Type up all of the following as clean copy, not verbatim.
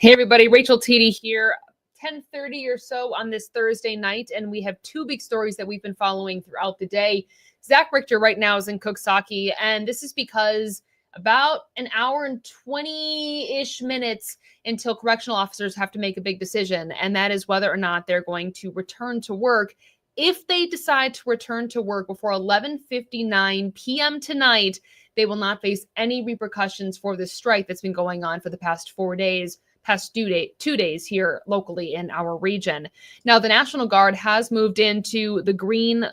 Hey everybody, Rachel Teedy here, 10:30 or so on this Thursday night, and we have two big stories that we've been following throughout the day. Zach Richter right now is in Coxsackie, and this is because about an hour and 20-ish minutes until correctional officers have to make a big decision, and that is whether or not they're going to return to work. If they decide to return to work before 11:59 p.m. tonight, they will not face any repercussions for this strike that's been going on for the past 4 days. Past 2 days here locally in our region. Now, the National Guard has moved into the Green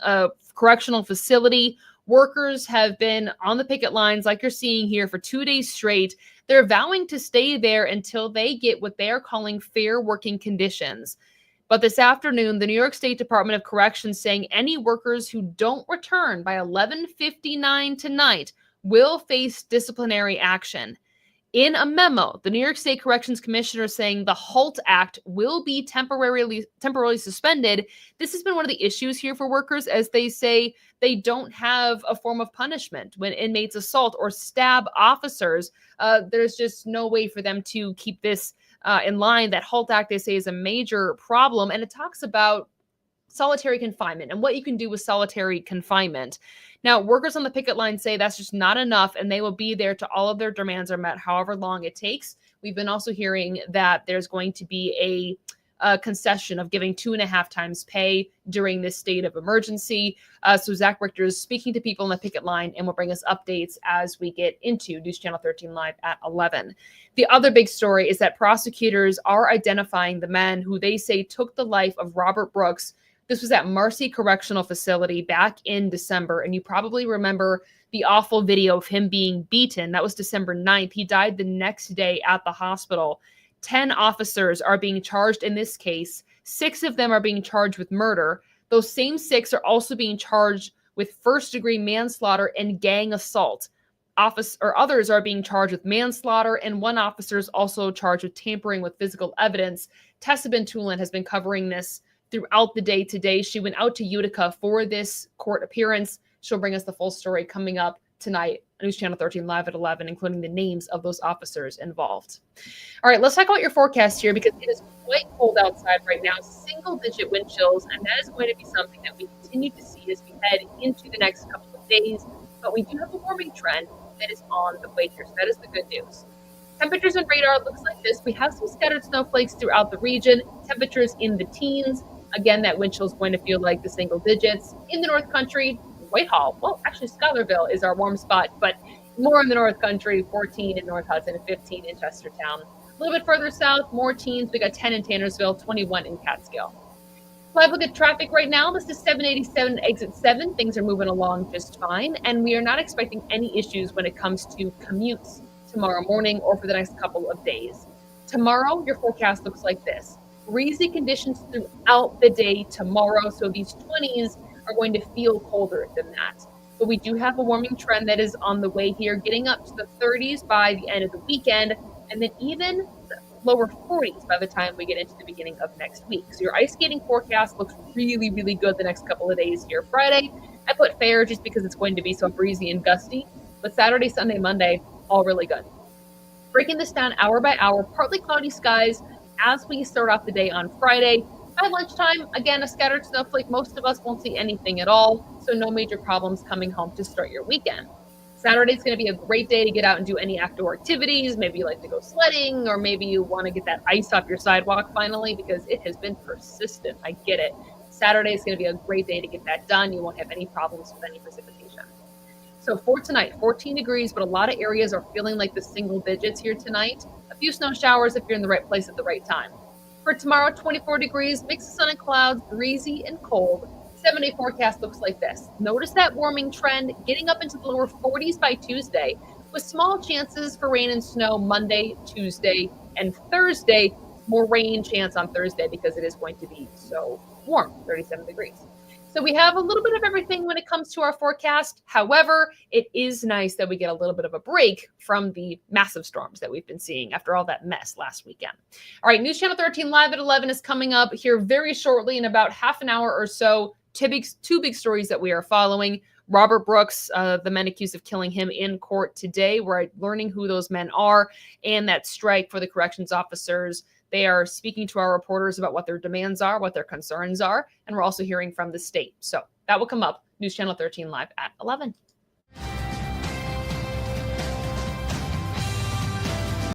Correctional Facility. Workers have been on the picket lines like you're seeing here for 2 days straight. They're vowing to stay there until they get what they are calling fair working conditions. But this afternoon, the New York State Department of Corrections saying any workers who don't return by 11:59 tonight will face disciplinary action. In a memo, the New York State Corrections Commissioner is saying the HALT Act will be temporarily suspended. This has been one of the issues here for workers, as they say they don't have a form of punishment when inmates assault or stab officers. There's just no way for them to keep this in line. That HALT Act, they say, is a major problem, and it talks about solitary confinement and what you can do with solitary confinement. Now, workers on the picket line say that's just not enough, and they will be there till all of their demands are met, however long it takes. We've been also hearing that there's going to be a concession of giving 2.5 times pay during this state of emergency. So Zach Richter is speaking to people on the picket line and will bring us updates as we get into News Channel 13 Live at 11. The other big story is that prosecutors are identifying the men who they say took the life of Robert Brooks. This was at Marcy Correctional Facility back in December, and you probably remember the awful video of him being beaten. That was December 9th. He died the next day at the hospital. 10 officers are being charged in this case. 6 of them are being charged with murder. Those same 6 are also being charged with first-degree manslaughter and gang assault. Others are being charged with manslaughter, and one officer is also charged with tampering with physical evidence. Tessa Bentulin has been covering this throughout the day today. She went out to Utica for this court appearance. She'll bring us the full story coming up tonight on News Channel 13 Live at 11, including the names of those officers involved. All right, let's talk about your forecast here because it is quite cold outside right now, single-digit wind chills, and that is going to be something that we continue to see as we head into the next couple of days. But we do have a warming trend that is on the way here, so that is the good news. Temperatures and radar looks like this. We have some scattered snowflakes throughout the region. Temperatures in the teens. Again, that wind chill is going to feel like the single digits. In the North Country, Whitehall, well, actually Schuylerville is our warm spot, but more in the North Country, 14 in North Hudson and 15 in Chestertown. A little bit further south, more teens. We got 10 in Tannersville, 21 in Catskill. Live look at traffic right now. This is 787 exit 7. Things are moving along just fine, and we are not expecting any issues when it comes to commutes tomorrow morning or for the next couple of days. Tomorrow, your forecast looks like this. Breezy conditions throughout the day tomorrow, so these 20s are going to feel colder than that. But we do have a warming trend that is on the way here, getting up to the 30s by the end of the weekend, and then even the lower 40s by the time we get into the beginning of next week. So your ice skating forecast looks really, really good the next couple of days here. Friday, I put fair just because it's going to be so breezy and gusty, but Saturday, Sunday, Monday, all really good. Breaking this down hour by hour, partly cloudy skies as we start off the day on Friday. By lunchtime, again, a scattered snowflake. Most of us won't see anything at all, so no major problems coming home to start your weekend. Saturday is going to be a great day to get out and do any outdoor activities. Maybe you like to go sledding, or maybe you want to get that ice off your sidewalk finally because it has been persistent. I get it. Saturday is going to be a great day to get that done. You won't have any problems with any precipitation. So for tonight, 14 degrees, but a lot of areas are feeling like the single digits here tonight. A few snow showers if you're in the right place at the right time. For tomorrow, 24 degrees, mix of sun and clouds, breezy and cold. 7-day forecast looks like this. Notice that warming trend getting up into the lower 40s by Tuesday, with small chances for rain and snow Monday, Tuesday, and Thursday. More rain chance on Thursday because it is going to be so warm, 37 degrees. So we have a little bit of everything when it comes to our forecast. However, it is nice that we get a little bit of a break from the massive storms that we've been seeing after all that mess last weekend. All right, News Channel 13 Live at 11 is coming up here very shortly in about half an hour or so. Two big stories that we are following. Robert Brooks, the men accused of killing him in court today. We're learning who those men are and that strike for the corrections officers. They are speaking to our reporters about what their demands are, what their concerns are, and we're also hearing from the state. So that will come up, News Channel 13 Live at 11.